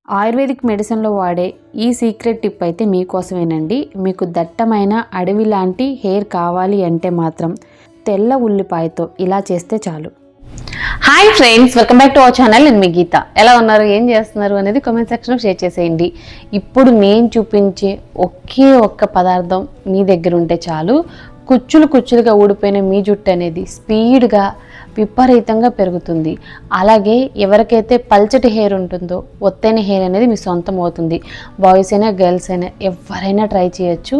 Ayurvedic మెడిసిన్లో వాడే ఈ సీక్రెట్ టిప్ అయితే మీకోసమేనండి. మీకు దట్టమైన అడవి లాంటి హెయిర్ కావాలి అంటే మాత్రం తెల్ల ఉల్లిపాయతో ఇలా చేస్తే చాలు. Hi friends, welcome back to our channel. నేను మీ గీత. ఎలా ఉన్నారు, ఏం చేస్తున్నారు అనేది కామెంట్ సెక్షన్లో షేర్ చేసేయండి. ఇప్పుడు నేను చూపించే ఒకే ఒక్క పదార్థం మీ దగ్గర ఉంటే చాలు, కుచ్చులు కుచ్చులుగా ఊడిపోయిన మీ జుట్టు అనేది స్పీడ్గా విపరీతంగా పెరుగుతుంది. అలాగే ఎవరికైతే పల్చటి హెయిర్ ఉంటుందో ఒత్తైన హెయిర్ అనేది మీ సొంతం అవుతుంది. బాయ్స్ అయినా గర్ల్స్ అయినా ఎవరైనా ట్రై చేయొచ్చు.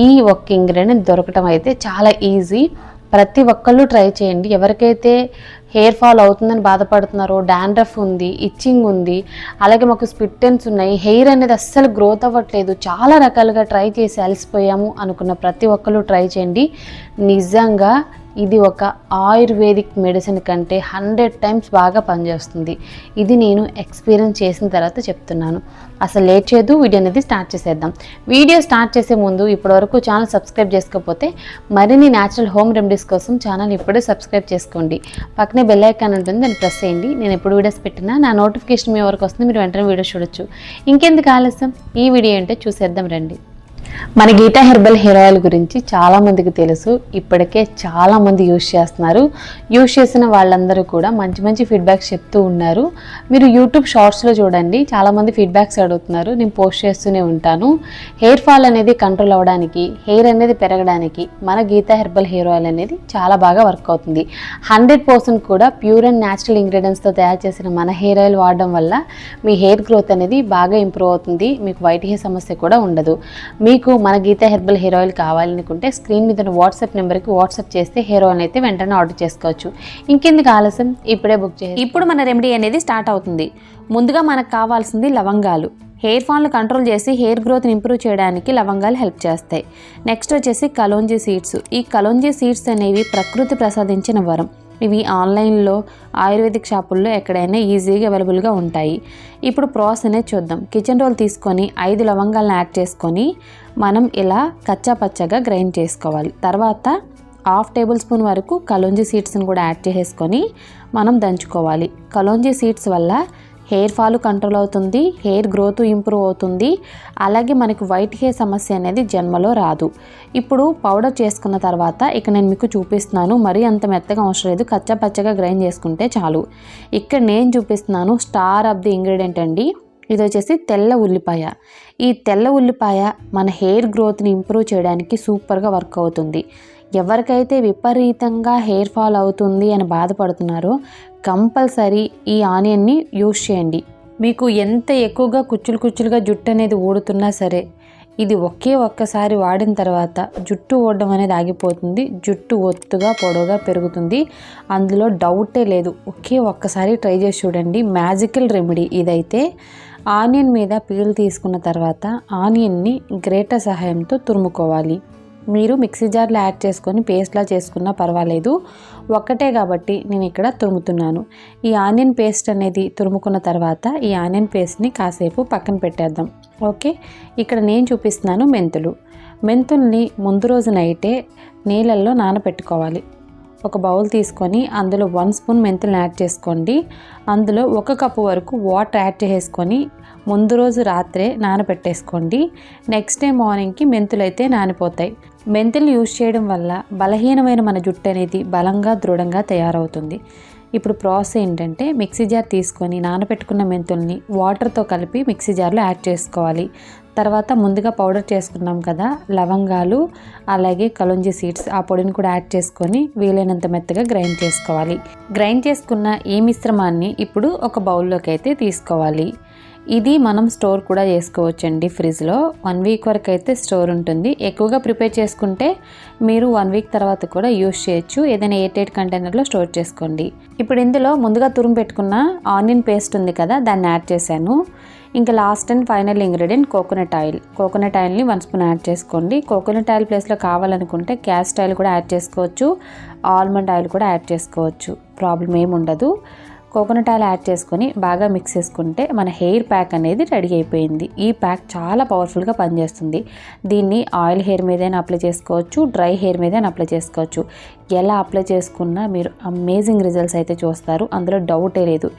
ఈ ఒక్క ఇంగ్రీడియంట్ దొరకటం అయితే చాలా ఈజీ. ప్రతి ఒక్కళ్ళు ట్రై చేయండి. ఎవరికైతే హెయిర్ ఫాల్ అవుతుందని బాధపడుతున్నారో, డాండ్రఫ్ ఉంది, ఇచ్చింగ్ ఉంది, అలాగే మాకు స్ప్లిట్ ఎండ్స్ ఉన్నాయి, హెయిర్ అనేది అస్సలు గ్రోత్ అవ్వట్లేదు, చాలా రకాలుగా ట్రై చేసి అలసిపోయాము అనుకున్న ప్రతి ఒక్కళ్ళు ట్రై చేయండి. నిజంగా ఇది ఒక ఆయుర్వేదిక్ మెడిసిన్ కంటే 100 టైమ్స్ బాగా పనిచేస్తుంది. ఇది నేను ఎక్స్పీరియన్స్ చేసిన తర్వాత చెప్తున్నాను. అసలు లేట్ చేయదు, వీడియో అనేది స్టార్ట్ చేసేద్దాం. వీడియో స్టార్ట్ చేసే ముందు ఇప్పటివరకు ఛానల్ సబ్స్క్రైబ్ చేసుకోకపోతే మరిన్ని న్యాచురల్ హోమ్ రెమెడీస్ కోసం ఛానల్ ఇప్పుడే సబ్స్క్రైబ్ చేసుకోండి. పక్కనే బెల్ ఐకాన్ ఉంటుంది, దాన్ని ప్రెస్ చేయండి. నేను ఎప్పుడు వీడియోస్ పెట్టినా నా నోటిఫికేషన్ మీ వరకు వస్తుంది, మీరు వెంటనే వీడియో చూడొచ్చు. ఇంకెందుకు ఆలస్యం, ఈ వీడియో ఏంటో చూసేద్దాం రండి. మన గీతా హెర్బల్ హెయిర్ ఆయిల్ గురించి చాలామందికి తెలుసు, ఇప్పటికే చాలామంది యూజ్ చేస్తున్నారు. యూజ్ చేసిన వాళ్ళందరూ కూడా మంచి మంచి ఫీడ్బ్యాక్స్ చెప్తూ ఉన్నారు. మీరు యూట్యూబ్ షార్ట్స్లో చూడండి, చాలామంది ఫీడ్బ్యాక్స్ అడుగుతున్నారు, నేను పోస్ట్ చేస్తూనే ఉంటాను. హెయిర్ ఫాల్ అనేది కంట్రోల్ అవ్వడానికి, హెయిర్ అనేది పెరగడానికి మన గీతా హెర్బల్ హెయిర్ ఆయిల్ అనేది చాలా బాగా వర్క్ అవుతుంది. 100% కూడా ప్యూర్ అండ్ న్యాచురల్ ఇంగ్రీడియంట్స్తో తయారు చేసిన మన హెయిర్ ఆయిల్ వాడడం వల్ల మీ హెయిర్ గ్రోత్ అనేది బాగా ఇంప్రూవ్ అవుతుంది. మీకు వైట్ హెయిర్ సమస్య కూడా ఉండదు. మీకు మన గీతా హెర్బల్ హెయిర్ ఆయిల్ కావాలనుకుంటే స్క్రీన్ మీద వాట్సాప్ నెంబర్కి వాట్సాప్ చేస్తే హెయిర్ ఆయిల్ అయితే వెంటనే ఆర్డర్ చేసుకోవచ్చు. ఇంకెందుకు ఆలస్యం, ఇప్పుడే బుక్ చేయండి. ఇప్పుడు మన రెమెడీ అనేది స్టార్ట్ అవుతుంది. ముందుగా మనకు కావాల్సింది లవంగాలు. హెయిర్ ఫాల్ని కంట్రోల్ చేసి హెయిర్ గ్రోత్ని ఇంప్రూవ్ చేయడానికి లవంగాలు హెల్ప్ చేస్తాయి. నెక్స్ట్ వచ్చేసి కలోంజీ సీడ్స్. ఈ కలోంజీ సీడ్స్ అనేవి ప్రకృతి ప్రసాదించిన వరం. ఇవి ఆన్లైన్లో ఆయుర్వేదిక్ షాపుల్లో ఎక్కడైనా ఈజీగా అవైలబుల్గా ఉంటాయి. ఇప్పుడు ప్రాసెస్ అనేది చూద్దాం. కిచెన్ రోల్ తీసుకొని 5 లవంగాలను యాడ్ చేసుకొని మనం ఇలా కచ్చా పచ్చగా గ్రైండ్ చేసుకోవాలి. తర్వాత 1/2 టేబుల్ స్పూన్ వరకు కలోంజీ సీడ్స్ని కూడా యాడ్ చేసుకొని మనం దంచుకోవాలి. కలోంజీ సీడ్స్ వల్ల హెయిర్ ఫాల్ కంట్రోల్ అవుతుంది, హెయిర్ గ్రోత్ ఇంప్రూవ్ అవుతుంది, అలాగే మనకి వైట్ హెయిర్ సమస్య అనేది జన్మలో రాదు. ఇప్పుడు పౌడర్ చేసుకున్న తర్వాత ఇక నేను మీకు చూపిస్తున్నాను. మరీ అంత మెత్తగా అవసరం లేదు, కచ్చా పచ్చగా గ్రైండ్ చేసుకుంటే చాలు. ఇక్కడ నేను చూపిస్తున్నాను స్టార్ ఆఫ్ ది ఇంగ్రీడియంట్ అండి. ఇది వచ్చేసి తెల్ల ఉల్లిపాయ. ఈ తెల్ల ఉల్లిపాయ మన హెయిర్ గ్రోత్ని ఇంప్రూవ్ చేయడానికి సూపర్గా వర్క్ అవుతుంది. ఎవరికైతే విపరీతంగా హెయిర్ ఫాల్ అవుతుంది అని బాధపడుతున్నారో కంపల్సరీ ఈ ఆనియన్ని యూజ్ చేయండి. మీకు ఎంత ఎక్కువగా కుచ్చులు కుచ్చులుగా జుట్టు అనేది ఊడుతున్నా సరే, ఇది ఒక్కసారి వాడిన తర్వాత జుట్టు ఊడడం అనేది ఆగిపోతుంది. జుట్టు ఒత్తుగా పొడవుగా పెరుగుతుంది, అందులో డౌటే లేదు. ఒక్కసారి ట్రై చేసి చూడండి. మ్యాజికల్ రెమెడీ ఇదైతే. ఆనియన్ మీద పీల్ తీసుకున్న తర్వాత ఆనియన్ని గ్రేటర్ సహాయంతో తురుముకోవాలి. మీరు మిక్సీ జార్లో యాడ్ చేసుకొని పేస్ట్లా చేసుకున్నా పర్వాలేదు, ఒక్కటే కాబట్టి నేను ఇక్కడ తురుముతున్నాను. ఈ ఆనియన్ పేస్ట్ అనేది తురుముకున్న తర్వాత ఈ ఆనియన్ పేస్ట్ని కాసేపు పక్కన పెట్టేద్దాం. ఓకే, ఇక్కడ నేను చూపిస్తున్నాను మెంతుల్ని ముందు రోజు నైటే నీళ్ళల్లో నానబెట్టుకోవాలి. ఒక బౌల్ తీసుకొని అందులో 1 స్పూన్ మెంతులను యాడ్ చేసుకోండి. అందులో 1 కప్పు వరకు వాటర్ యాడ్ చేసుకొని ముందు రోజు రాత్రే నానబెట్టేసుకోండి. నెక్స్ట్ డే మార్నింగ్కి మెంతులు అయితే నానిపోతాయి. మెంతులు యూజ్ చేయడం వల్ల బలహీనమైన మన జుట్టు అనేది బలంగా దృఢంగా తయారవుతుంది. ఇప్పుడు ప్రాసెస్ ఏంటంటే, మిక్సీ జార్ తీసుకొని నానబెట్టుకున్న మెంతుల్ని వాటర్తో కలిపి మిక్సీ జార్లో యాడ్ చేసుకోవాలి. తర్వాత ముందుగా పౌడర్ చేసుకున్నాం కదా లవంగాలు, అలాగే కలోంజీ సీడ్స్, ఆ పొడిని కూడా యాడ్ చేసుకొని వీలైనంత మెత్తగా గ్రైండ్ చేసుకోవాలి. గ్రైండ్ చేసుకున్న ఈ మిశ్రమాన్ని ఇప్పుడు ఒక బౌల్లోకి అయితే తీసుకోవాలి. ఇది మనం స్టోర్ కూడా చేసుకోవచ్చండి. ఫ్రిడ్జ్లో 1 వీక్ వరకు అయితే స్టోర్ ఉంటుంది. ఎక్కువగా ప్రిపేర్ చేసుకుంటే మీరు 1 వీక్ తర్వాత కూడా యూజ్ చేయొచ్చు. ఏదైనా ఎయిర్ కంటైనర్లో స్టోర్ చేసుకోండి. ఇప్పుడు ఇందులో ముందుగా తురుము పెట్టుకున్న ఆనియన్ పేస్ట్ ఉంది కదా, దాన్ని యాడ్ చేశాను. ఇంకా last and final ingredient coconut oil. Coconut ఆయిల్ని 1 స్పూన్ యాడ్ చేసుకోండి. కోకోనట్ ఆయిల్ ప్లేస్లో కావాలనుకుంటే క్యాస్ట్ ఆయిల్ కూడా యాడ్ చేసుకోవచ్చు, ఆల్మండ్ ఆయిల్ కూడా యాడ్ చేసుకోవచ్చు, ప్రాబ్లం ఏమి ఉండదు. కోకోనట్ ఆయిల్ యాడ్ చేసుకొని బాగా మిక్స్ చేసుకుంటే మన హెయిర్ ప్యాక్ అనేది రెడీ అయిపోయింది. ఈ ప్యాక్ చాలా పవర్ఫుల్గా పనిచేస్తుంది. దీన్ని ఆయిల్ హెయిర్ మీదైనా అప్లై చేసుకోవచ్చు, డ్రై హెయిర్ మీదైనా అప్లై చేసుకోవచ్చు. ఎలా అప్లై చేసుకున్నా మీరు అమేజింగ్ రిజల్ట్స్ అయితే చూస్తారు, అందులో డౌటే లేదు.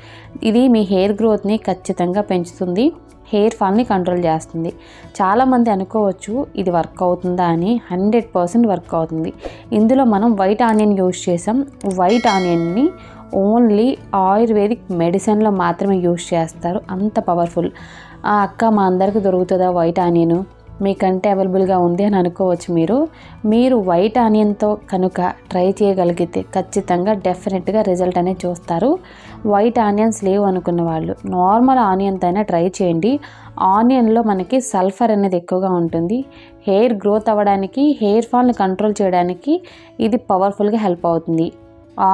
ఇది మీ హెయిర్ గ్రోత్ని ఖచ్చితంగా పెంచుతుంది, హెయిర్ ఫాల్ని కంట్రోల్ చేస్తుంది. చాలామంది అనుకోవచ్చు ఇది వర్క్ అవుతుందా అని. 100% వర్క్ అవుతుంది. ఇందులో మనం వైట్ ఆనియన్ యూజ్ చేసాం. వైట్ ఆనియన్ని ఓన్లీ ఆయుర్వేదిక్ మెడిసిన్లో మాత్రమే యూజ్ చేస్తారు, అంత పవర్ఫుల్. అక్క మా అందరికి దొరుకుతుందా వైట్ ఆనియన్, మీకంటే అవైలబుల్గా ఉంది అని అనుకోవచ్చు. మీరు వైట్ ఆనియన్తో కనుక ట్రై చేయగలిగితే ఖచ్చితంగా డెఫినెట్గా రిజల్ట్ అనేది చూస్తారు. వైట్ ఆనియన్స్ లేవు అనుకున్న వాళ్ళు నార్మల్ ఆనియన్తో అయినా ట్రై చేయండి. ఆనియన్లో మనకి సల్ఫర్ అనేది ఎక్కువగా ఉంటుంది. హెయిర్ గ్రోత్ అవ్వడానికి, హెయిర్ ఫాల్ని కంట్రోల్ చేయడానికి ఇది పవర్ఫుల్గా హెల్ప్ అవుతుంది.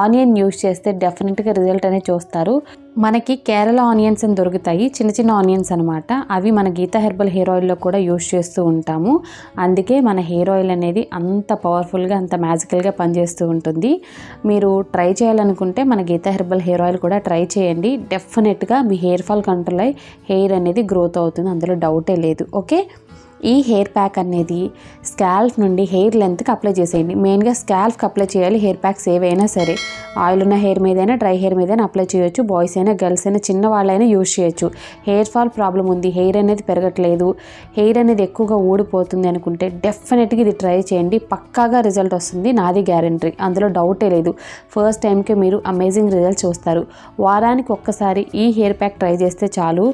ఆనియన్ యూజ్ చేస్తే డెఫినెట్గా రిజల్ట్ అనేది చూస్తారు. మనకి కేరళ ఆనియన్స్ అని దొరుకుతాయి, చిన్న చిన్న ఆనియన్స్ అనమాట. అవి మన గీతా హెర్బల్ హెయిర్ ఆయిల్లో కూడా యూజ్ చేస్తూ ఉంటాము. అందుకే మన హెయిర్ ఆయిల్ అనేది అంత పవర్ఫుల్గా, అంత మ్యాజికల్గా పనిచేస్తూ ఉంటుంది. మీరు ట్రై చేయాలనుకుంటే మన గీతా హెర్బల్ హెయిర్ ఆయిల్ కూడా ట్రై చేయండి. డెఫినెట్గా మీ హెయిర్ ఫాల్ కంట్రోల్ అయ్యి హెయిర్ అనేది గ్రోత్ అవుతుంది, అందులో డౌటే లేదు. ఓకే, ఈ హెయిర్ ప్యాక్ అనేది స్కాల్ఫ్ నుండి హెయిర్ లెంత్కి అప్లై చేసేయండి. మెయిన్గా స్కాల్ఫ్కి అప్లై చేయాలి. హెయిర్ ప్యాక్స్ ఏవైనా సరే, ఆయిల్ ఉన్న హెయిర్ మీదైనా, డ్రై హెయిర్ మీదైనా అప్లై చేయొచ్చు. బాయ్స్ అయినా, గర్ల్స్ అయినా, చిన్న వాళ్ళైనా యూజ్ చేయొచ్చు. హెయిర్ ఫాల్ ప్రాబ్లం ఉంది, హెయిర్ అనేది పెరగట్లేదు, హెయిర్ అనేది ఎక్కువగా ఊడిపోతుంది అనుకుంటే డెఫినెట్గా ఇది ట్రై చేయండి. పక్కాగా రిజల్ట్ వస్తుంది, నాది గ్యారెంటీ, అందులో డౌటే లేదు. ఫస్ట్ టైంకే మీరు అమేజింగ్ రిజల్ట్ చూస్తారు. వారానికి ఒక్కసారి ఈ హెయిర్ ప్యాక్ ట్రై చేస్తే చాలు,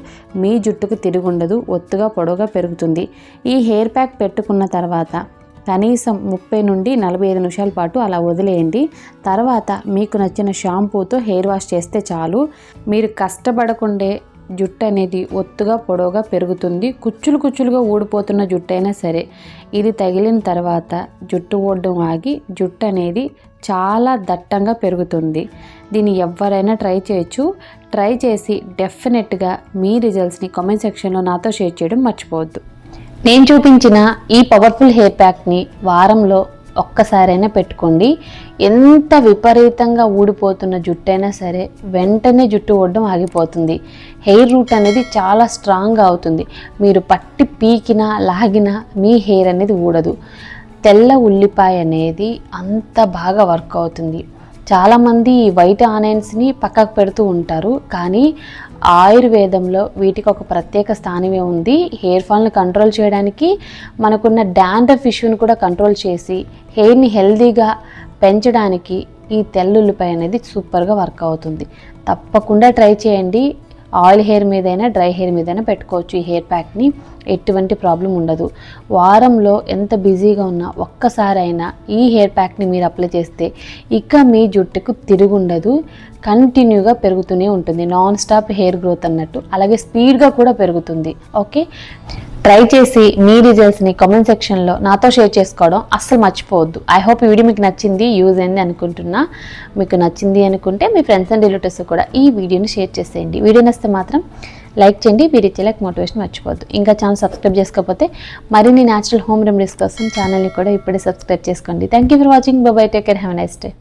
మీ జుట్టుకు తిరుగుండదు, ఒత్తుగా పొడవుగా పెరుగుతుంది. ఈ హెయిర్ ప్యాక్ పెట్టుకున్న తర్వాత కనీసం 30 నుండి 45 నిమిషాల పాటు అలా వదిలేయండి. తర్వాత మీకు నచ్చిన షాంపూతో హెయిర్ వాష్ చేస్తే చాలు. మీరు కష్టపడకుండే జుట్టు అనేది ఒత్తుగా పొడవుగా పెరుగుతుంది. కుచ్చులుగా ఊడిపోతున్న జుట్టు అయినా సరే ఇది తగిలిన తర్వాత జుట్టు ఊడడం ఆగి జుట్టు అనేది చాలా దట్టంగా పెరుగుతుంది. దీన్ని ఎవరైనా ట్రై చేయొచ్చు. ట్రై చేసి డెఫినెట్గా మీ రిజల్ట్స్ని కామెంట్ సెక్షన్లో నాతో షేర్ చేయడం మర్చిపోవద్దు. నేను చూపించిన ఈ పవర్ఫుల్ హెయిర్ ప్యాక్ని వారంలో ఒక్కసారైనా పెట్టుకోండి. ఎంత విపరీతంగా ఊడిపోతున్న జుట్టు అయినా సరే వెంటనే జుట్టు ఊడడం ఆగిపోతుంది. హెయిర్ రూట్ అనేది చాలా స్ట్రాంగ్గా అవుతుంది. మీరు పట్టి పీకినా లాగినా మీ హెయిర్ అనేది ఊడదు. తెల్ల ఉల్లిపాయ అనేది అంత బాగా వర్క్ అవుతుంది. చాలామంది వైట్ ఆనియన్స్ని పక్కకు పెడుతూ ఉంటారు, కానీ ఆయుర్వేదంలో వీటికి ఒక ప్రత్యేక స్థానమే ఉంది. హెయిర్ ఫాల్ని కంట్రోల్ చేయడానికి, మనకున్న డాండ్రఫ్ ఇష్యూని కూడా కంట్రోల్ చేసి హెయిర్ని హెల్దీగా పెంచడానికి ఈ తెల్లుల్లిపాయ అనేది సూపర్గా వర్క్ అవుతుంది. తప్పకుండా ట్రై చేయండి. ఆయిల్ హెయిర్ మీదైనా, డ్రై హెయిర్ మీదైనా పెట్టుకోవచ్చు ఈ హెయిర్ ప్యాక్ని, ఎటువంటి ప్రాబ్లం ఉండదు. వారంలో ఎంత బిజీగా ఉన్నా ఒక్కసారైనా ఈ హెయిర్ ప్యాక్ని మీరు అప్లై చేస్తే ఇక మీ జుట్టుకు తిరుగుండదు, కంటిన్యూగా పెరుగుతూనే ఉంటుంది. నాన్ స్టాప్ హెయిర్ గ్రోత్ అన్నట్టు, అలాగే స్పీడ్గా కూడా పెరుగుతుంది. ఓకే, ట్రై చేసి మీ రిజల్ట్స్ని కామెంట్ సెక్షన్లో నాతో షేర్ చేసుకోవడం అస్సలు మర్చిపోవద్దు. ఐ హోప్ ఈ వీడియో మీకు నచ్చింది, యూజ్ అయింది అనుకుంటున్నా. మీకు నచ్చింది అనుకుంటే మీ ఫ్రెండ్స్ అండ్ రిలేటివ్స్ కూడా ఈ వీడియోని షేర్ చేసేయండి. వీడియో నచ్చితే మాత్రం లైక్ చేయండి. మీరు ఇచ్చే లైక్ మోటివేషన్ మర్చిపోవద్దు. ఇంకా ఛానల్ సబ్స్క్రైబ్ చేసుకోకపోతే మరిన్ని న్యాచురల్ హోమ్ రెమెడీస్ కోసం ఛానల్ని కూడా ఇప్పుడే సబ్స్క్రైబ్ చేసుకోండి. Thank you for watching. By by, take care, have a nice day.